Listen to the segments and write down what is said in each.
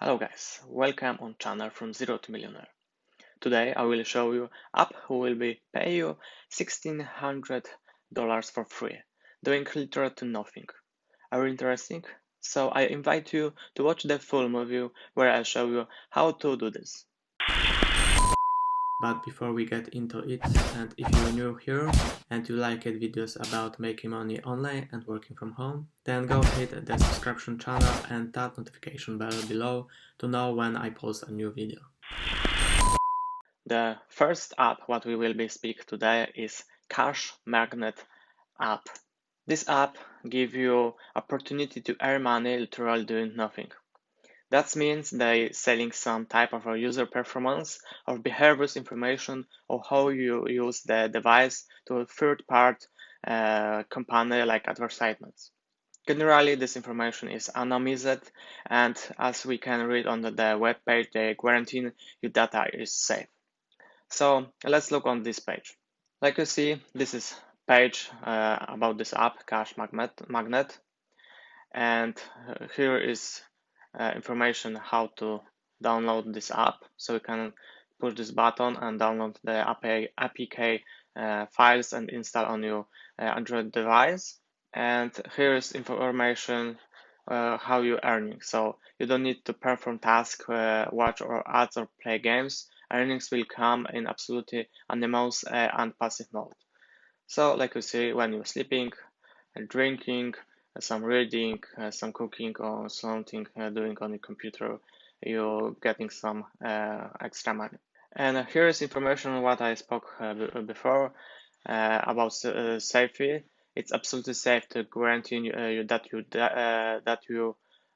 Hello guys, welcome on channel from Zero to Millionaire. Today I will show you app who will be pay you $1,600 for free, doing literally nothing. Are you interested? So I invite you to watch the full movie where I show you how to do this. But before we get into it, and if you're new here and you like videos about making money online and working from home, then go hit the subscription channel and that notification bell below to know when I post a new video. The first app what we will be speak today is Cash Magnet app. This app gives you opportunity to earn money literally doing nothing. That means they selling some type of a user performance or behaviors information or how you use the device to a third part company like advertisements. Generally, this information is anonymized, and as we can read on the web page, they guarantee your data is safe. So let's look on this page. Like you see, this is page about this app, Cash Magnet, and here is information how to download this app. So you can push this button and download the APK files and install on your Android device. And here is information how you earning. So you don't need to perform tasks, watch or ads or play games. Earnings will come in absolutely anonymous and passive mode. So like you see, when you're sleeping, drinking, some reading, some cooking or something doing on your computer, you're getting some extra money. And here is information on what I spoke before about safety. It's absolutely safe to guarantee you that you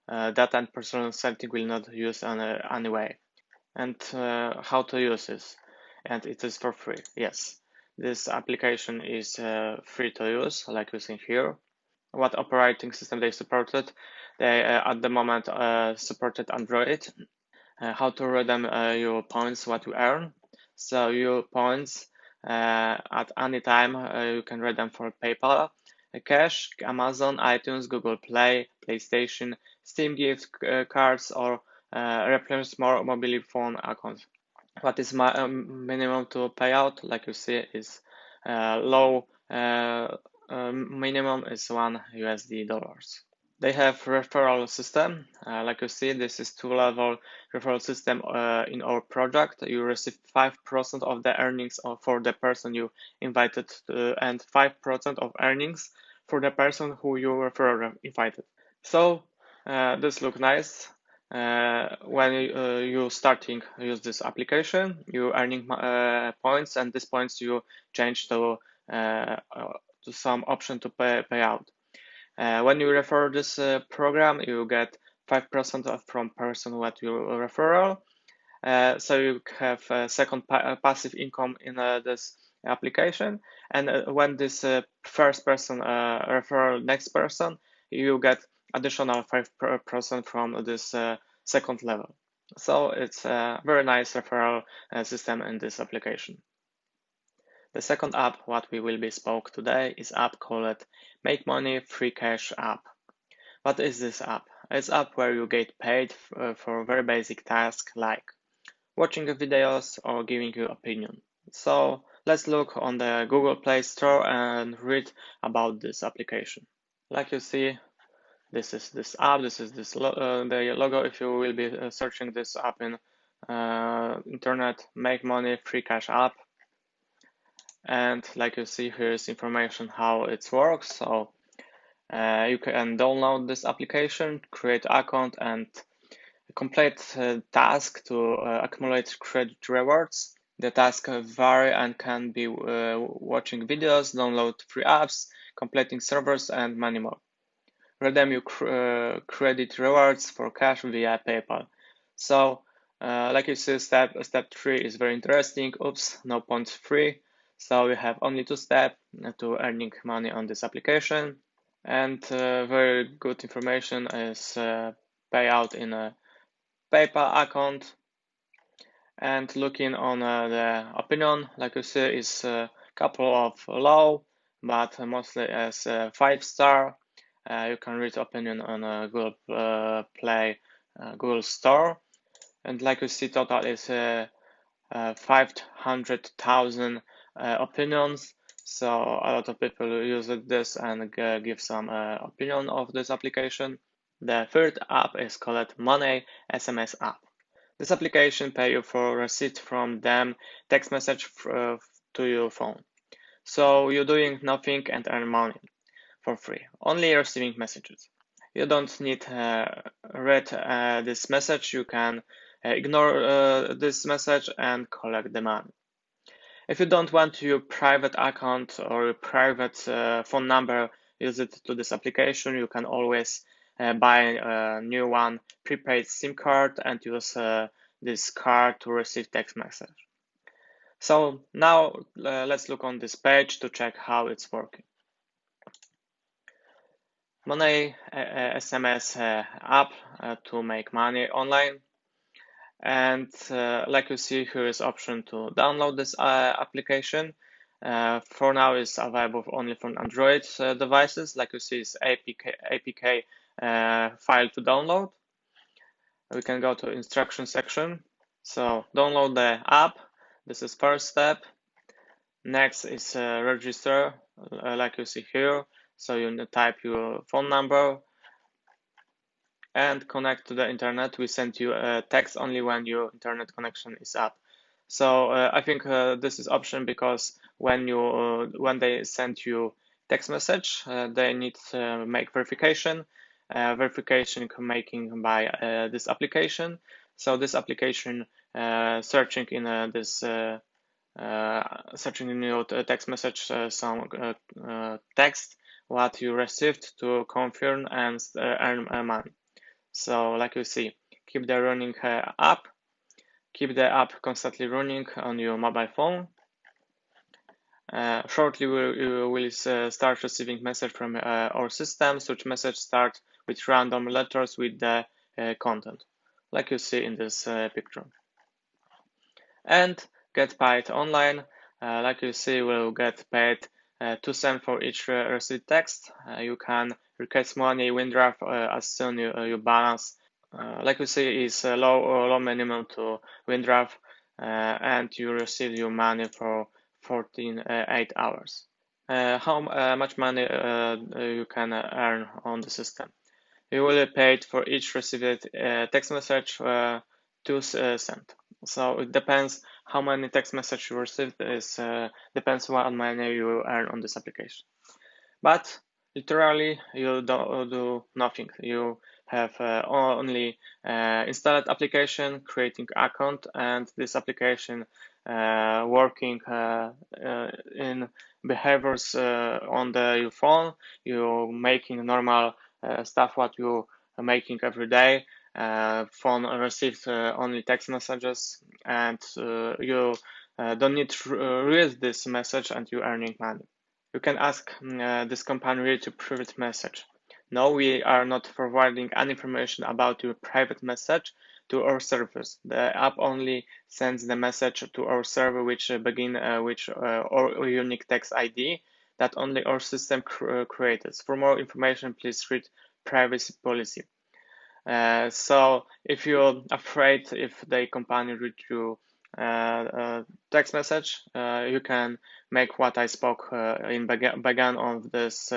data and personal setting will not use anyway. And how to use this? And it is for free. Yes, this application is free to use, like you see here. What operating system they supported? They at the moment supported Android. How to redeem your points, what you earn. So your points at any time you can redeem for PayPal, Cash, Amazon, iTunes, Google Play, PlayStation, Steam gift cards, or replenish more mobile phone accounts. What is my minimum to pay out? Like you see, is low. Minimum is $1. They have referral system. Like you see, this is 2-level referral system in our project. You receive 5% of the earnings for the person you invited and 5% of earnings for the person who you invited. So this look nice. When you starting use this application, you earning points, and these points you change to some option to pay out. When you refer this program, you get 5% from person what you referral. So you have a second passive income in this application. And when this first person refer next person, you get additional 5% from this second level. So it's a very nice referral system in this application. The second app what we will be spoke today is app called Make Money Free Cash app. What is this app? It's app where you get paid for very basic tasks like watching videos or giving you opinion. So let's look on the Google Play Store and read about this application. Like you see, this is this app, this is the logo. If you will be searching this app in internet, Make Money Free Cash app. And like you see, here's information how it works. So you can download this application, create account, and complete task to accumulate credit rewards. The tasks vary and can be watching videos, download free apps, completing servers, and many more. Redeem your credit rewards for cash via PayPal. So, like you see, step 3 is very interesting. Oops, no points free. So we have only 2 steps to earning money on this application. And very good information is payout in a PayPal account. And looking on the opinion, like you see, is a couple of low, but mostly as 5-star. You can read opinion on Google Play Google Store. And like you see, total is 500,000 opinions. So a lot of people use this and give some opinion of this application. The third app is called Money SMS app. This application pay you for receipt from them text message to your phone. So you're doing nothing and earn money for free, only receiving messages. You don't need read this message. You can ignore this message and collect the money. If you don't want your private account or your private phone number used to this application, you can always buy a new one, prepaid SIM card, and use this card to receive text message. So now let's look on this page to check how it's working. Money SMS app to make money online. And like you see, here is option to download this application. For now, it's available only for Android devices. Like you see, it's APK file to download. We can go to instruction section. So download the app. This is first step. Next is register, like you see here. So you type your phone number and connect to the internet. We send you a text only when your internet connection is up. So I think this is option because when they send you text message, they need to make verification. Verification making by this application. So this application searching in this searching in your text message some text what you received to confirm and earn money. So like you see, keep the running app, keep the app constantly running on your mobile phone. Shortly you will start receiving message from our system. Such message start with random letters with the content, like you see in this picture. And get paid online. Like you see, will get paid 2 cents for each received text. You can request money withdraw as soon you balance. Like you see, is low minimum to withdraw, and you receive your money for 8 hours. How much money you can earn on the system? You will be paid for each received text message 2 cents. So it depends how many text messages you received. Is depends what money you earn on this application. But literally, you don't do nothing. You have only installed application, creating account, and this application working in behaviors on your phone. You making normal stuff what you are making every day. Phone receives only text messages, and you don't need to read this message, and you earning money. You can ask this company to private message. No, we are not forwarding any information about your private message to our servers. The app only sends the message to our server, which begin with our unique text ID that only our system created. For more information, please read privacy policy. So if you're afraid if the company read you text message, you can make what I spoke in began of this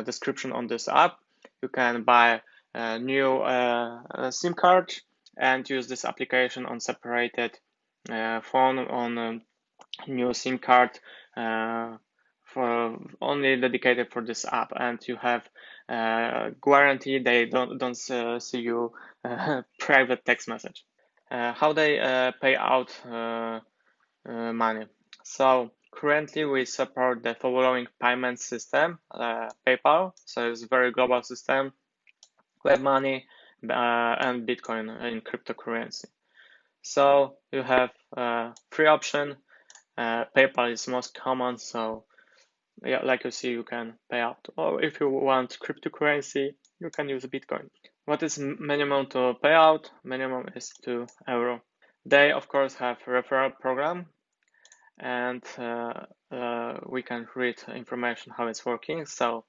description on this app. You can buy a new SIM card and use this application on separated phone on a new SIM card for only dedicated for this app, and you have guarantee they don't see you private text message. How they pay out money. So currently we support the following payment system: PayPal, so it's a very global system, web money, and Bitcoin in cryptocurrency. So you have three options. PayPal is most common, so yeah, like you see, you can pay out. Or if you want cryptocurrency, you can use Bitcoin. What is minimum to pay out? Minimum is €2. They of course have referral program, and we can read information how it's working. So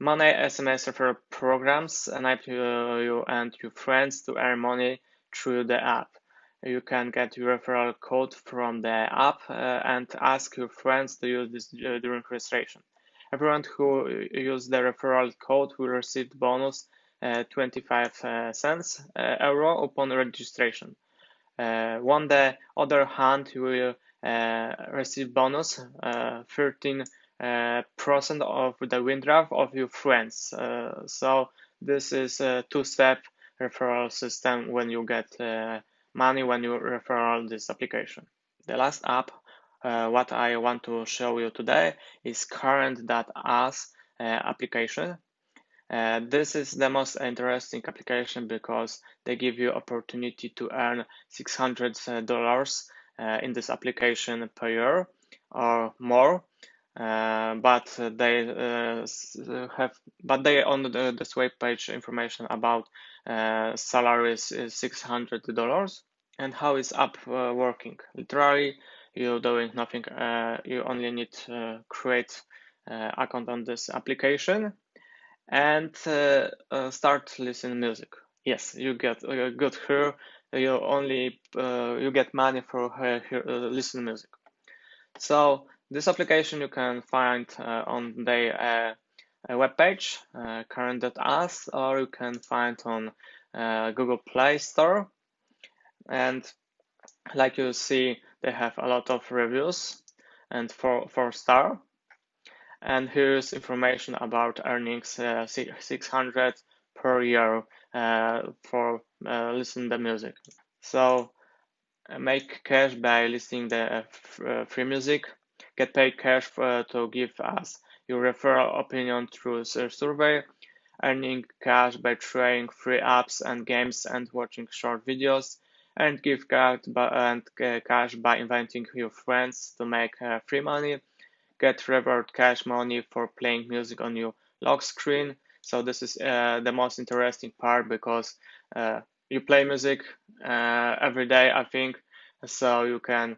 Money SMS referral programs enable you and your friends to earn money through the app. You can get your referral code from the app and ask your friends to use this during registration. Everyone who uses the referral code will receive bonus 25 cents euro upon registration. On the other hand, you will receive bonus 13% of the win draft of your friends. So this is a two-step referral system when you get money when you refer this application. The last app what I want to show you today is current.us application. This is the most interesting application because they give you opportunity to earn $600 in this application per year or more. But they on this web page information about salaries is $600 and how is app working. Literally, you're doing nothing. You only need to create account on this application and start listening music. Yes, you get good here. You get money for listen music. So this application you can find on their web page, current.us, or you can find on Google Play Store. And like you see, they have a lot of reviews and four star. And here's information about earnings 600 per year for listening the music. So make cash by listening the free music, get paid cash to give us your referral opinion through a survey, earning cash by trying free apps and games and watching short videos, and give cash by inviting your friends to make free money, get reward cash money for playing music on your lock screen. So this is the most interesting part because you play music every day, I think. So you can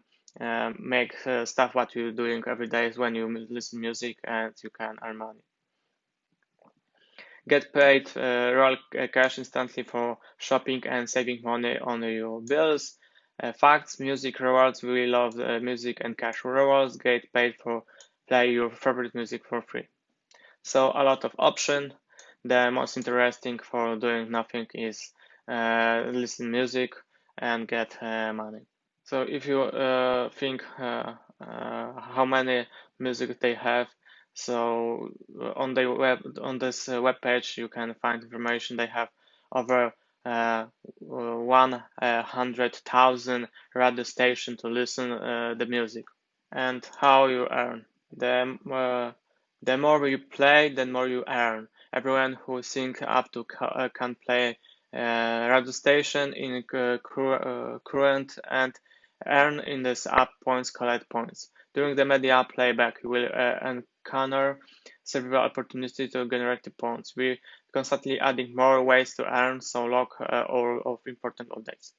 make stuff what you're doing every day is when you listen music and you can earn money. Get paid real cash instantly for shopping and saving money on your bills. Facts, music rewards. We love music and cash rewards. Get paid for play your favorite music for free. So a lot of option. The most interesting for doing nothing is listen music and get money. So if you think how many music they have, so on this web page you can find information. They have over 100,000 radio station to listen the music. And how you earn. The more you play, the more you earn. Everyone who sync up to can play radio station in current and earn in this app points, collect points. During the media playback, you will encounter several opportunities to generate the points. We constantly adding more ways to earn, so log all of important updates.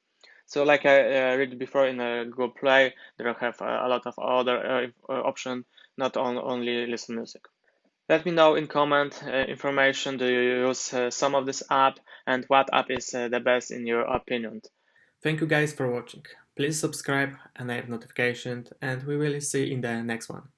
So like I read before in Google Play, there have a lot of other options, not only listen music. Let me know in comment information. Do you use some of this app and what app is the best in your opinion? Thank you guys for watching. Please subscribe, enable notifications, and we will see you in the next one.